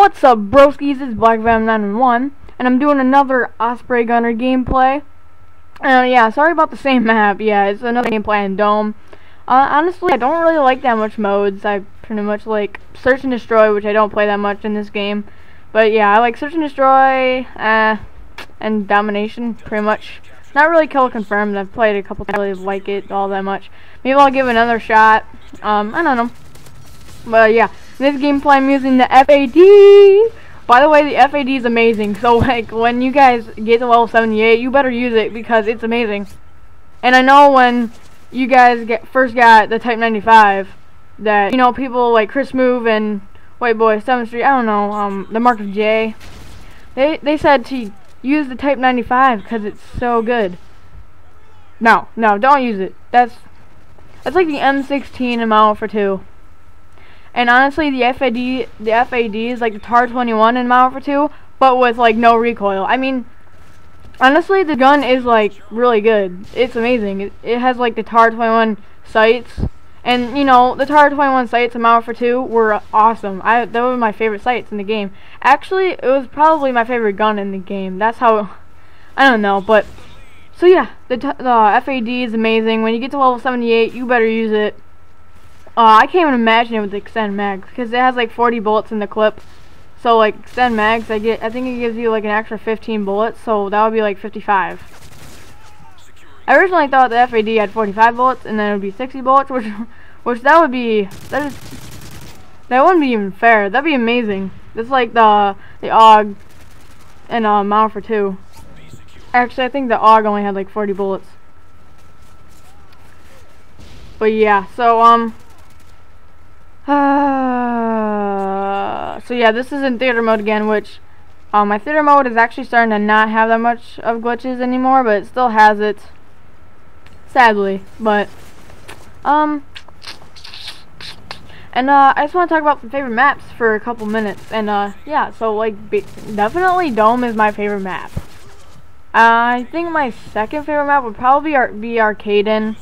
What's up, broskies? It's Black Venom 911, and I'm doing another Osprey Gunner gameplay. Yeah, sorry about the same map. Yeah, it's another gameplay in Dome. Honestly, I don't really like that much modes. I pretty much like Search and Destroy, which I don't play that much in this game. But yeah, I like Search and Destroy, and Domination, pretty much. Not really Kill Confirmed. I've played a couple times. I really like it all that much. Maybe I'll give it another shot. I don't know. But yeah, in this gameplay I'm using the FAD. By the way, the FAD is amazing. So like when you guys get to level 78, you better use it because it's amazing. And I know when you guys first got the Type 95, that people like Chris Move and White Boy 7th Street, I don't know, the Mark of J, they said to use the Type 95 because it's so good. No, don't use it. That's like the M16 in Modern Warfare 2. And honestly, the FAD is like the TAR-21 in Modern Warfare 2, but with like no recoil. I mean, honestly, the gun is like really good. It's amazing. It has like the TAR-21 sights, and the TAR-21 sights in Modern Warfare 2 were awesome. They were my favorite sights in the game. Actually, it was probably my favorite gun in the game. That's how, I don't know, but so yeah, the FAD is amazing. When you get to level 78, you better use it. I can't even imagine it with the Extend Mags, because it has like 40 bullets in the clip. So like Extend Mags, I think it gives you like an extra 15 bullets, so that would be like 55. I originally thought the FAD had 45 bullets, and then it would be 60 bullets, which that wouldn't be even fair. That'd be amazing. It's like the AUG and Modern Warfare 2. Actually, I think the AUG only had like 40 bullets. But yeah, so so yeah, this is in theater mode again, which my theater mode is actually starting to not have that much of glitches anymore, but it still has it, sadly. But and I just want to talk about some favorite maps for a couple minutes. And yeah, so like definitely Dome is my favorite map. I think my second favorite map would probably be Arcaden.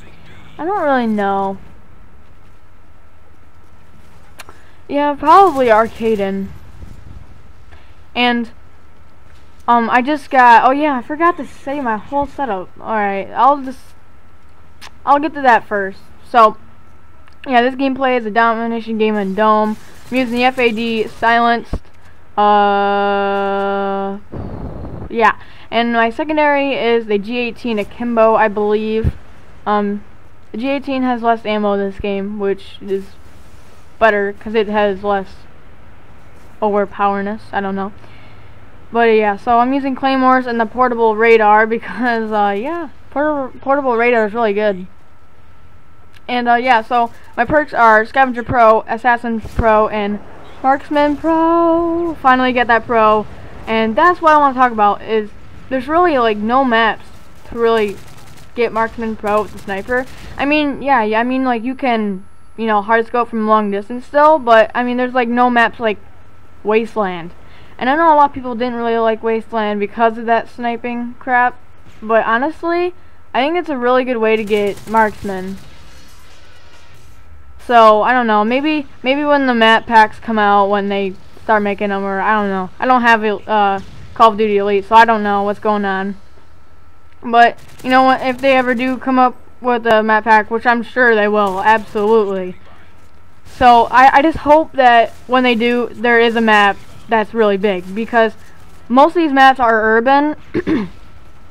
I don't really know. Yeah, probably Arcaden. And I just got, oh yeah, I forgot to say my whole setup. Alright, I'll get to that first. So yeah, this gameplay is a domination game in Dome. I'm using the FAD silenced. Yeah. And my secondary is the G18 Akimbo, I believe. The G18 has less ammo in this game, which is better because it has less overpowerness. I don't know. But yeah, so I'm using Claymores and the portable radar because, yeah, portable radar is really good. And yeah, so my perks are Scavenger Pro, Assassin Pro, and Marksman Pro. Finally get that Pro. And that's what I want to talk about, is there's really like no maps to really get Marksman Pro with the sniper. I mean, yeah, I mean, like you can, hard scope from long distance still, but I mean, there's like no maps like Wasteland. And I know a lot of people didn't really like Wasteland because of that sniping crap, but honestly, I think it's a really good way to get marksman. So I don't know, maybe when the map packs come out, when they start making them, or I don't know. I don't have Call of Duty Elite, so I don't know what's going on. But you know what, if they ever do come up with a map pack, which I'm sure they will, absolutely. So I just hope that when they do, there is a map that's really big, because most of these maps are urban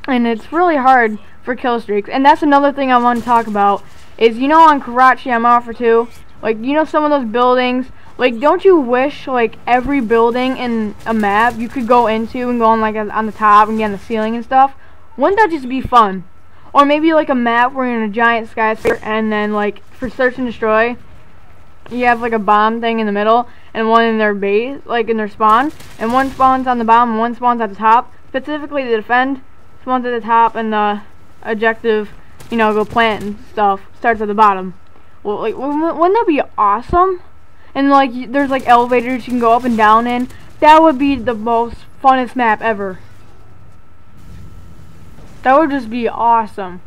and it's really hard for kill streaks. And that's another thing I want to talk about is, on Karachi, I'm Modern Warfare 2, like, some of those buildings, like, don't you wish, like, every building in a map you could go into and go on, like, on the top and get on the ceiling and stuff? Wouldn't that just be fun? Or maybe, like, a map where you're in a giant skyscraper, and then, like, for Search and Destroy, you have, like, a bomb thing in the middle, and one in their base, like, in their spawn, and one spawns on the bottom, and one spawns at the top. Specifically, the defend spawns at the top, and the objective, go plant and stuff, starts at the bottom. Well, like, wouldn't that be awesome? And like, there's like elevators you can go up and down in. That would be the most funnest map ever. That would just be awesome.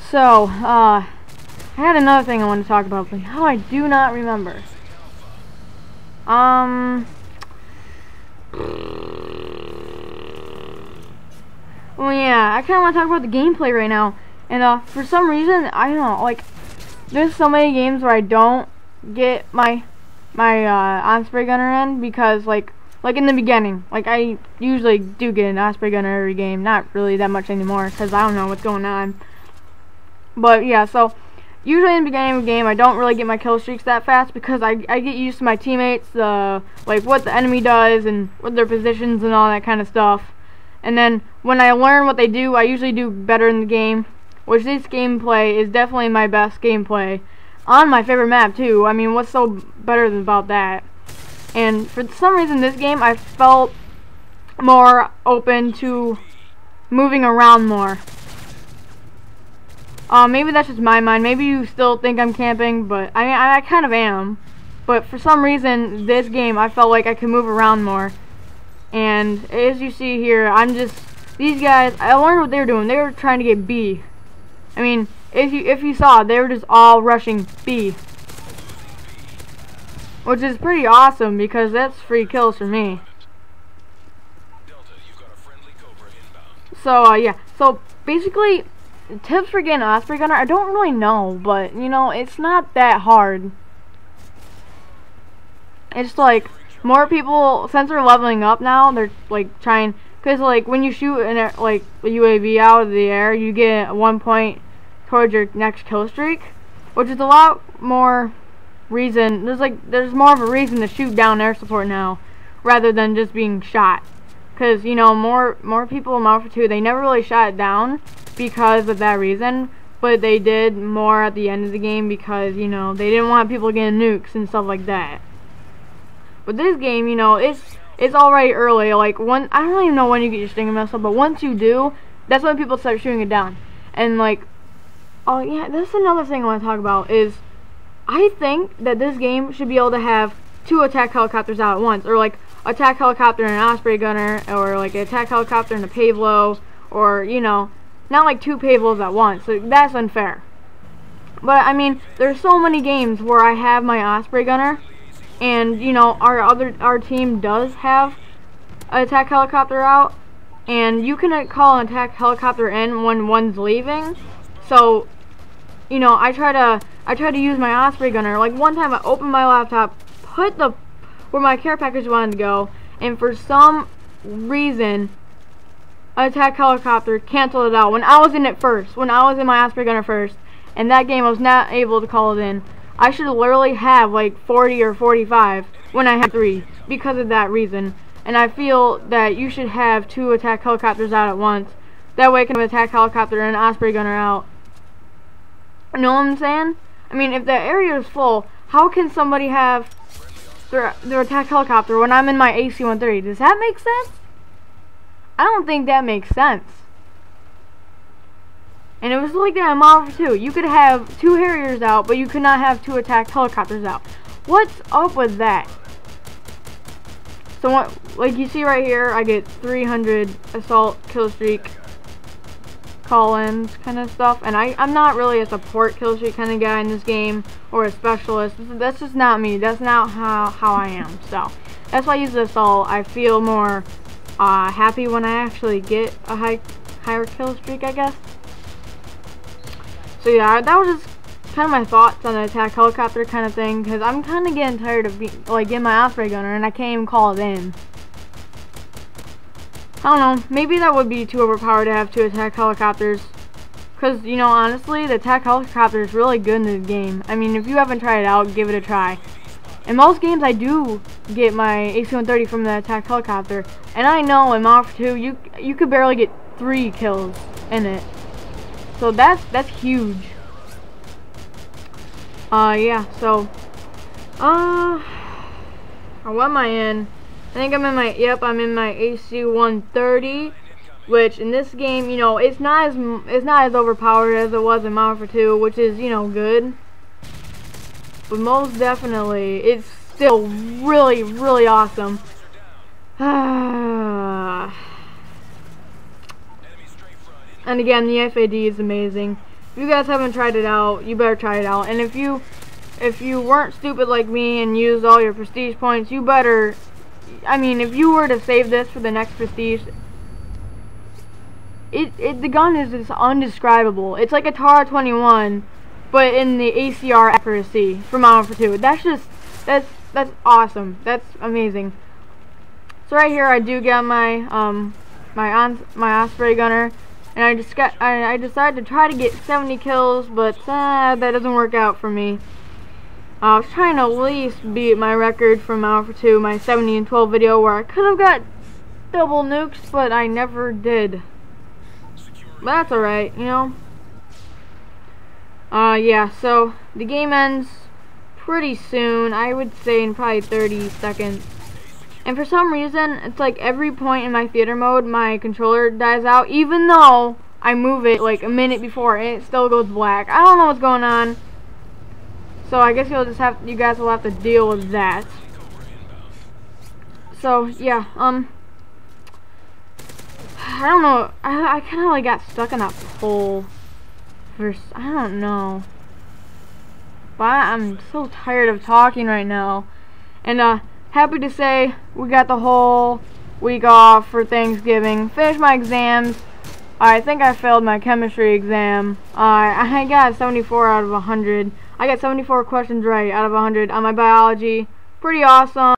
So, I had another thing I wanted to talk about, but now I do not remember. Well, yeah, I kind of want to talk about the gameplay right now. And for some reason, I don't know, like, there's so many games where I don't get my Osprey Gunner in because, like in the beginning, like, I usually do get an Osprey Gunner every game. Not really that much anymore because I don't know what's going on. But, yeah, so usually in the beginning of a game, I don't really get my kill streaks that fast because I get used to my teammates, like, what the enemy does and what their positions and all that kind of stuff. And then when I learn what they do, I usually do better in the game, which this gameplay is definitely my best gameplay on my favorite map too. I mean, what's so better about that? And for some reason this game I felt more open to moving around more. Maybe that's just my mind. Maybe you still think I'm camping, but I kind of am. But for some reason this game I felt like I could move around more. And as you see here, these guys, I learned what they were doing. They were trying to get B. I mean, if you saw, they were just all rushing B. Which is pretty awesome because that's free kills for me. So, yeah. So, basically, tips for getting Osprey Gunner, I don't really know, but, you know, it's not that hard. It's like, more people, since they're leveling up now, they're like trying, because like when you shoot like a UAV out of the air, you get 1 point towards your next kill streak, which is a lot more reason. There's more of a reason to shoot down air support now, rather than just being shot. Because you know more people in Modern Warfare 2, they never really shot it down because of that reason, but they did more at the end of the game because you know they didn't want people getting nukes and stuff like that. But this game, you know, it's already early. Like I don't even know when you get your Stinger missile, but once you do, that's when people start shooting it down. And like, oh yeah, that's another thing I want to talk about is, I think that this game should be able to have 2 attack helicopters out at once, or like attack helicopter and an Osprey Gunner, or like an attack helicopter and a Pavlo, or you know, not like 2 Pavlos at once. So that's unfair. But I mean, there's so many games where I have my Osprey Gunner. And you know our team does have an attack helicopter out, and you can call an attack helicopter in when one's leaving. So, you know, I try to use my Osprey Gunner. Like one time, I opened my laptop, put where my care package wanted to go, and for some reason, an attack helicopter canceled it out when I was in it first. When I was in my Osprey Gunner first, and that game I was not able to call it in. I should literally have like 40 or 45 when I have 3 because of that reason. And I feel that you should have 2 attack helicopters out at once. That way I can have an attack helicopter and an Osprey Gunner out. You know what I'm saying? I mean, if the area is full, how can somebody have their attack helicopter when I'm in my AC-130? Does that make sense? I don't think that makes sense. And it was like that in Modern Warfare 2. You could have 2 Harriers out, but you could not have 2 attack helicopters out. What's up with that? So, like you see right here, I get 300 assault kill streak call-ins kind of stuff. And I'm not really a support kill streak kind of guy in this game, or a specialist. That's just not me. That's not how I am. So, that's why I use the assault. I feel more happy when I actually get a higher kill streak, I guess. So yeah, that was just kind of my thoughts on the attack helicopter kind of thing, because I'm kind of getting tired of getting my Osprey Gunner and I can't even call it in. I don't know, maybe that would be too overpowered to have 2 attack helicopters, because you know, honestly, the attack helicopter is really good in the game. I mean, if you haven't tried it out, give it a try. In most games I do get my AC-130 from the attack helicopter, and I know in Modern Warfare 2 you could barely get 3 kills in it. So that's huge. Yeah, so what am I in? I think I'm in my AC-130, which in this game, you know, it's not as overpowered as it was in Modern Warfare 2, which is, you know, good. But most definitely, it's still really, really awesome. And again, the FAD is amazing. If you guys haven't tried it out, you better try it out. And if you if you weren't stupid like me and used all your prestige points, you better, I mean, if you were to save this for the next prestige, the gun is just undescribable. It's like a Tara 21, but in the ACR accuracy for Modern Warfare 2. That's awesome. That's amazing. So right here, I do get my my Osprey gunner, and I decided to try to get 70 kills, but that doesn't work out for me. I was trying to at least beat my record from Modern Warfare 2, my 70 and 12 video, where I could have got double nukes, but I never did. But that's alright, you know. Yeah, so the game ends pretty soon. I would say in probably 30 seconds. And for some reason, it's like every point in my theater mode, my controller dies out, even though I move it like a minute before, and it still goes black. I don't know what's going on. So I guess you guys will have to deal with that. So yeah, I don't know. I kind of like got stuck in that pole. I don't know. But I'm so tired of talking right now. And happy to say we got the whole week off for Thanksgiving. Finished my exams. I think I failed my chemistry exam. I got 74 out of 100. I got 74 questions right out of 100 on my biology. Pretty awesome.